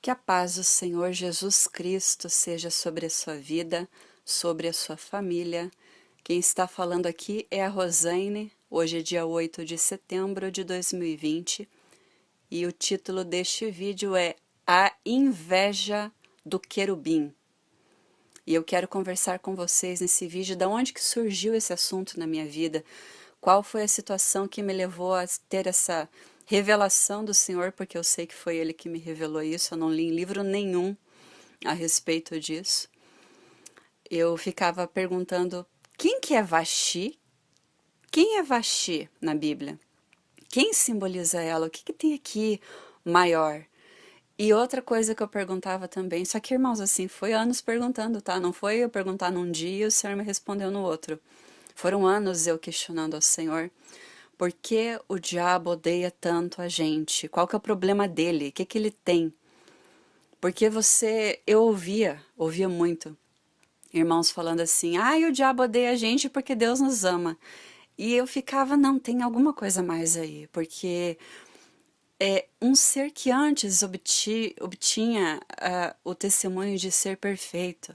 Que a paz do Senhor Jesus Cristo seja sobre a sua vida, sobre a sua família. Quem está falando aqui é a Rosane. Hoje é dia 8 de setembro de 2020 e o título deste vídeo é A Inveja do Querubim. E eu quero conversar com vocês nesse vídeo de onde que surgiu esse assunto na minha vida, qual foi a situação que me levou a ter essa revelação do Senhor, porque eu sei que foi Ele que me revelou isso, eu não li em livro nenhum a respeito disso. Eu ficava perguntando, quem que é Vaxi? Quem é Vaxi na Bíblia? Quem simboliza ela? O que que tem aqui maior? E outra coisa que eu perguntava também, só que irmãos, assim, foi anos perguntando, tá? Não foi eu perguntar num dia e o Senhor me respondeu no outro. Foram anos eu questionando ao Senhor, por que o diabo odeia tanto a gente? Qual que é o problema dele? O que que ele tem? Porque eu ouvia muito irmãos falando assim, ai, o diabo odeia a gente porque Deus nos ama. E eu ficava, não, tem alguma coisa mais aí, porque é um ser que antes obtinha o testemunho de ser perfeito.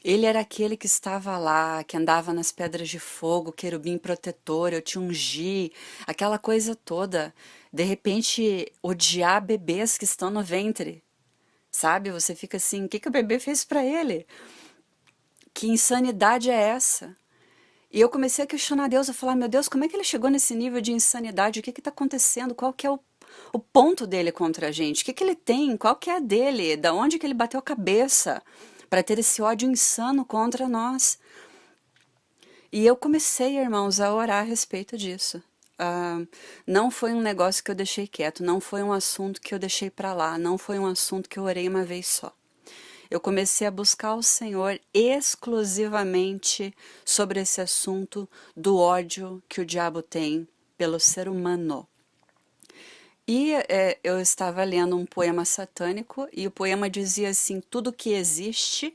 Ele era aquele que estava lá, que andava nas pedras de fogo, querubim protetor, eu te ungi, aquela coisa toda. De repente, odiar bebês que estão no ventre, sabe? Você fica assim, o que que o bebê fez para ele? Que insanidade é essa? E eu comecei a questionar Deus, a falar, meu Deus, como é que ele chegou nesse nível de insanidade? O que que está acontecendo? Qual que é o ponto dele contra a gente? O que que ele tem? Qual que é a dele? Da onde que ele bateu a cabeça para ter esse ódio insano contra nós? E eu comecei, irmãos, a orar a respeito disso. Não foi um negócio que eu deixei quieto, não foi um assunto que eu deixei para lá, não foi um assunto que eu orei uma vez só. Eu comecei a buscar o Senhor exclusivamente sobre esse assunto do ódio que o diabo tem pelo ser humano. E eu estava lendo um poema satânico e o poema dizia assim, tudo que existe,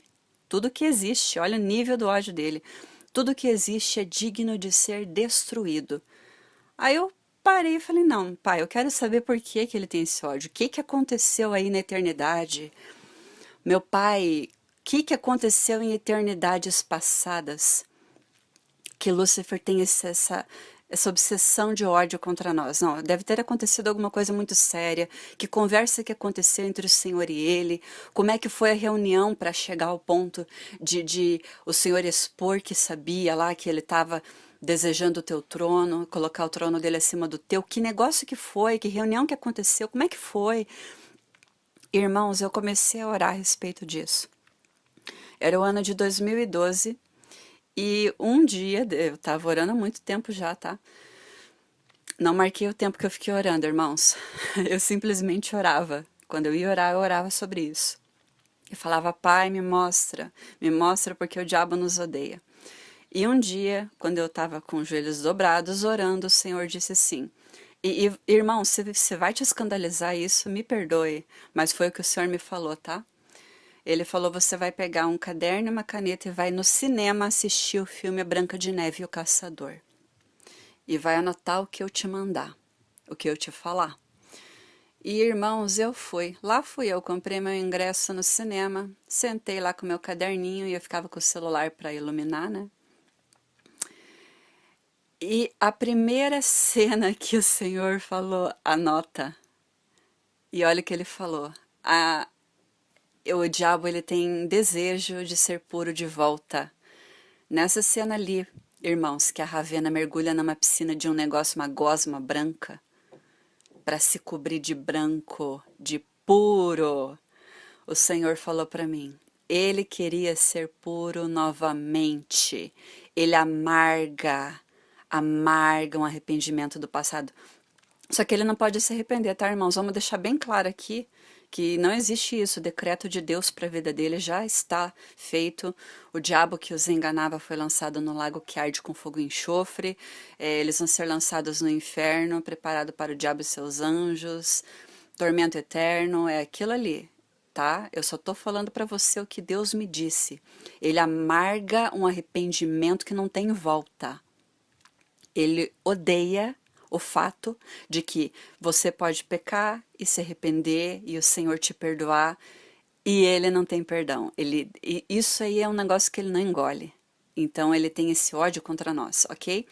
olha o nível do ódio dele, tudo que existe é digno de ser destruído. Aí eu parei e falei, não, pai, eu quero saber por que que ele tem esse ódio, o que que aconteceu aí na eternidade? Meu pai, o que que aconteceu em eternidades passadas que Lúcifer tem essa obsessão de ódio contra nós? Não, deve ter acontecido alguma coisa muito séria. Que conversa que aconteceu entre o Senhor e ele? Como é que foi a reunião para chegar ao ponto de o Senhor expor que sabia lá que ele estava desejando o teu trono, colocar o trono dele acima do teu? Que negócio que foi? Que reunião que aconteceu? Como é que foi? Irmãos, eu comecei a orar a respeito disso. Era o ano de 2012 e um dia, eu estava orando há muito tempo já, tá? Não marquei o tempo que eu fiquei orando, irmãos. Eu simplesmente orava. Quando eu ia orar, eu orava sobre isso. Eu falava, Pai, me mostra porque o diabo nos odeia. E um dia, quando eu estava com os joelhos dobrados, orando, o Senhor disse assim, irmão, se você vai te escandalizar isso, me perdoe, mas foi o que o Senhor me falou, tá? Ele falou, você vai pegar um caderno e uma caneta e vai no cinema assistir o filme A Branca de Neve e o Caçador. E vai anotar o que eu te mandar, o que eu te falar. E, irmãos, eu fui. Lá fui eu, comprei meu ingresso no cinema, sentei lá com meu caderninho e eu ficava com o celular para iluminar, né? E a primeira cena que o Senhor falou, anota. E olha o que ele falou. O diabo, ele tem desejo de ser puro de volta. Nessa cena ali, irmãos, que a Ravena mergulha numa piscina de um negócio, uma gosma branca, para se cobrir de branco, de puro, o Senhor falou para mim, ele queria ser puro novamente. Ele amarga um arrependimento do passado. Só que ele não pode se arrepender, tá, irmãos? Vamos deixar bem claro aqui que não existe isso. O decreto de Deus para a vida dele já está feito. O diabo que os enganava foi lançado no lago que arde com fogo e enxofre. Eles vão ser lançados no inferno, preparado para o diabo e seus anjos. Tormento eterno, é aquilo ali, tá? Eu só tô falando para você o que Deus me disse. Ele amarga um arrependimento que não tem volta. Ele odeia o fato de que você pode pecar e se arrepender e o Senhor te perdoar e ele não tem perdão. Isso aí é um negócio que ele não engole. Então ele tem esse ódio contra nós, ok?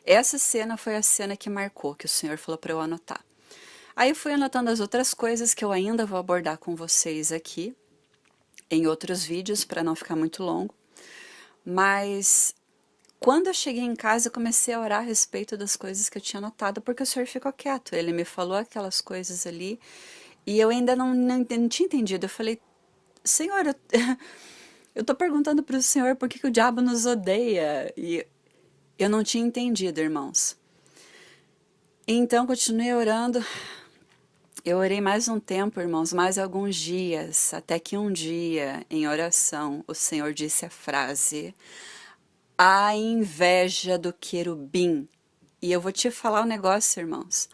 Essa cena foi a cena que marcou, que o Senhor falou para eu anotar. Aí eu fui anotando as outras coisas que eu ainda vou abordar com vocês aqui, em outros vídeos, para não ficar muito longo. Mas quando eu cheguei em casa, eu comecei a orar a respeito das coisas que eu tinha anotado, porque o Senhor ficou quieto. Ele me falou aquelas coisas ali, e eu ainda não tinha entendido. Eu falei, Senhor, eu tô perguntando para o Senhor por que o diabo nos odeia. E eu não tinha entendido, irmãos. Então, continuei orando. Eu orei mais um tempo, irmãos, mais alguns dias, até que um dia, em oração, o Senhor disse a frase: a inveja do querubim. E eu vou te falar um negócio, irmãos.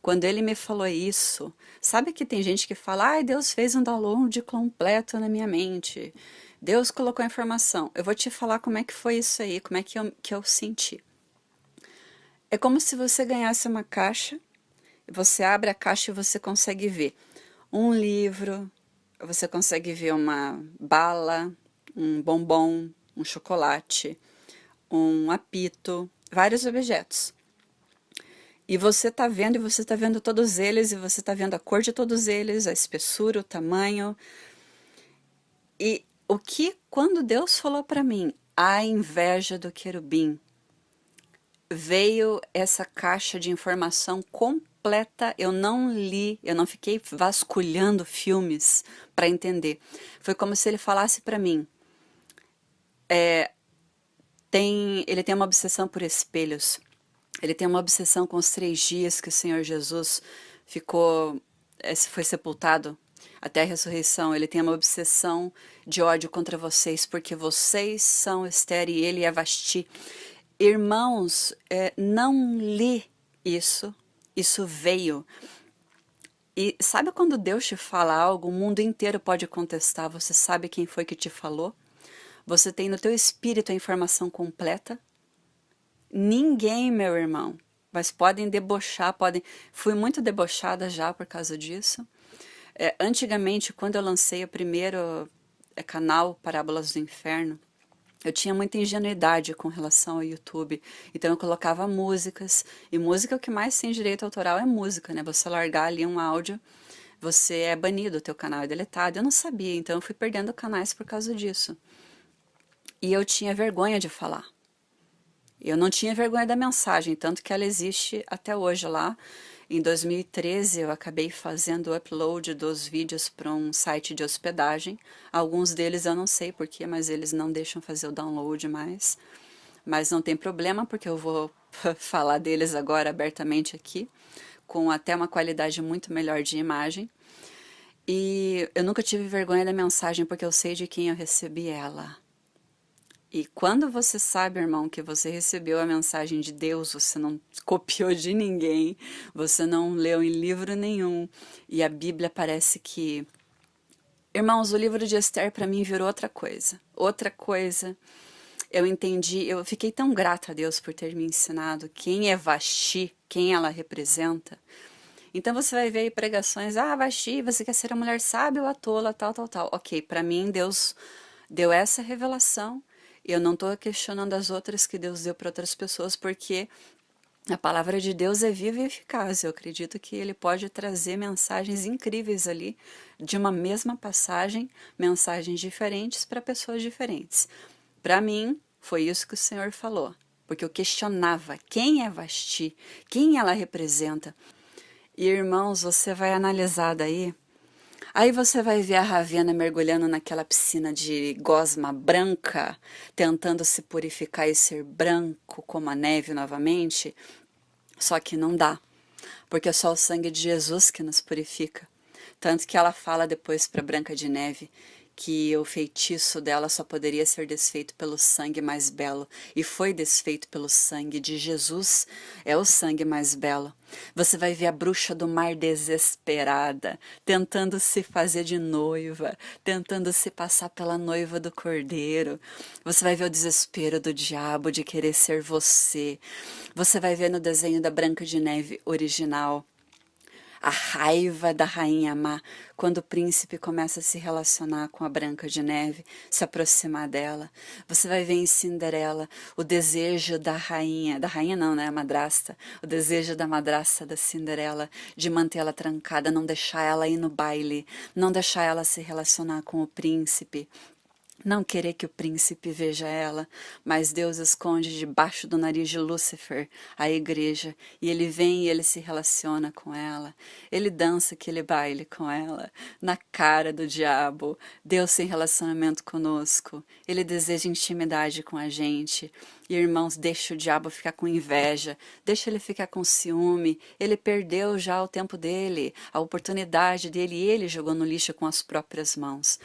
Quando ele me falou isso, sabe que tem gente que fala, ai, Deus fez um download completo na minha mente. Deus colocou a informação. Eu vou te falar como é que foi isso aí, como é que eu senti. É como se você ganhasse uma caixa, você abre a caixa e você consegue ver um livro, você consegue ver uma bala, um bombom, um chocolate, um apito, vários objetos. E você tá vendo todos eles, e você tá vendo a cor de todos eles, a espessura, o tamanho. E quando Deus falou para mim, a inveja do querubim, veio essa caixa de informação completa. Eu não li, eu não fiquei vasculhando filmes para entender. Foi como se ele falasse para mim, ele tem uma obsessão por espelhos. Ele tem uma obsessão com os 3 dias que o Senhor Jesus foi sepultado até a ressurreição. Ele tem uma obsessão de ódio contra vocês, porque vocês são Esther e ele é Vasti. Irmãos, não li isso, isso veio. E sabe quando Deus te fala algo, o mundo inteiro pode contestar, você sabe quem foi que te falou? Você tem no teu espírito a informação completa? Ninguém, meu irmão, mas podem debochar, Fui muito debochada já por causa disso. Antigamente, quando eu lancei o primeiro canal Parábolas do Inferno, eu tinha muita ingenuidade com relação ao YouTube, então eu colocava músicas, e música o que mais tem direito autoral é música, né? Você largar ali um áudio, você é banido, o teu canal é deletado. Eu não sabia, então eu fui perdendo canais por causa disso. E eu tinha vergonha de falar. Eu não tinha vergonha da mensagem, tanto que ela existe até hoje lá. Em 2013, eu acabei fazendo o upload dos vídeos para um site de hospedagem. Alguns deles eu não sei porquê, mas eles não deixam fazer o download mais. Mas não tem problema, porque eu vou falar deles agora abertamente aqui, com até uma qualidade muito melhor de imagem. E eu nunca tive vergonha da mensagem, porque eu sei de quem eu recebi ela. E quando você sabe, irmão, que você recebeu a mensagem de Deus, você não copiou de ninguém, você não leu em livro nenhum, e a Bíblia parece que... Irmãos, o livro de Esther para mim virou outra coisa. Outra coisa. Eu entendi, eu fiquei tão grata a Deus por ter me ensinado quem é Vasti, quem ela representa. Então você vai ver aí pregações, Vasti, você quer ser a mulher sábia ou a tola, tal, tal, tal. Ok, para mim Deus deu essa revelação. Eu não estou questionando as outras que Deus deu para outras pessoas, porque a palavra de Deus é viva e eficaz. Eu acredito que ele pode trazer mensagens incríveis ali, de uma mesma passagem, mensagens diferentes para pessoas diferentes. Para mim, foi isso que o Senhor falou, porque eu questionava quem é Vasti, quem ela representa. E irmãos, você vai analisar daí. Aí você vai ver a Ravenna mergulhando naquela piscina de gosma branca, tentando se purificar e ser branco como a neve novamente. Só que não dá, porque é só o sangue de Jesus que nos purifica. Tanto que ela fala depois para Branca de Neve que o feitiço dela só poderia ser desfeito pelo sangue mais belo, e foi desfeito pelo sangue de Jesus, é o sangue mais belo. Você vai ver a bruxa do mar desesperada, tentando se fazer de noiva, tentando se passar pela noiva do Cordeiro. Você vai ver o desespero do diabo de querer ser você. Você vai ver no desenho da Branca de Neve original a raiva da rainha má quando o príncipe começa a se relacionar com a Branca de Neve, se aproximar dela. Você vai ver em Cinderela o desejo da rainha não, né, a madrasta, o desejo da madrasta da Cinderela de mantê-la trancada, não deixar ela ir no baile, não deixar ela se relacionar com o príncipe. Não querer que o príncipe veja ela, mas Deus esconde debaixo do nariz de Lúcifer a igreja, e ele vem e ele se relaciona com ela, ele dança aquele baile com ela, na cara do diabo. Deus tem relacionamento conosco, ele deseja intimidade com a gente. E irmãos, deixa o diabo ficar com inveja, deixa ele ficar com ciúme, ele perdeu já o tempo dele, a oportunidade dele, e ele jogou no lixo com as próprias mãos.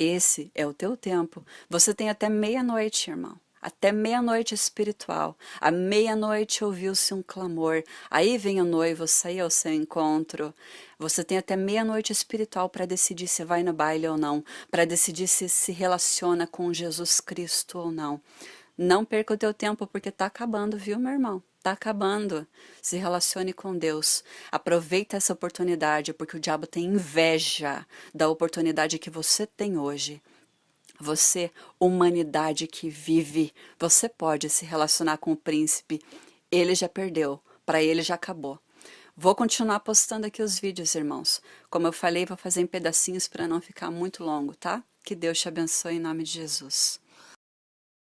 Esse é o teu tempo. Você tem até meia-noite, irmão. Até meia-noite espiritual. À meia-noite ouviu-se um clamor. Aí vem o noivo sair ao seu encontro. Você tem até meia-noite espiritual para decidir se vai no baile ou não. Para decidir se relaciona com Jesus Cristo ou não. Não perca o teu tempo porque está acabando, viu, meu irmão? Está acabando. Se relacione com Deus. Aproveita essa oportunidade, porque o diabo tem inveja da oportunidade que você tem hoje. Você, humanidade que vive, você pode se relacionar com o príncipe. Ele já perdeu, para ele já acabou. Vou continuar postando aqui os vídeos, irmãos. Como eu falei, vou fazer em pedacinhos para não ficar muito longo, tá? Que Deus te abençoe em nome de Jesus.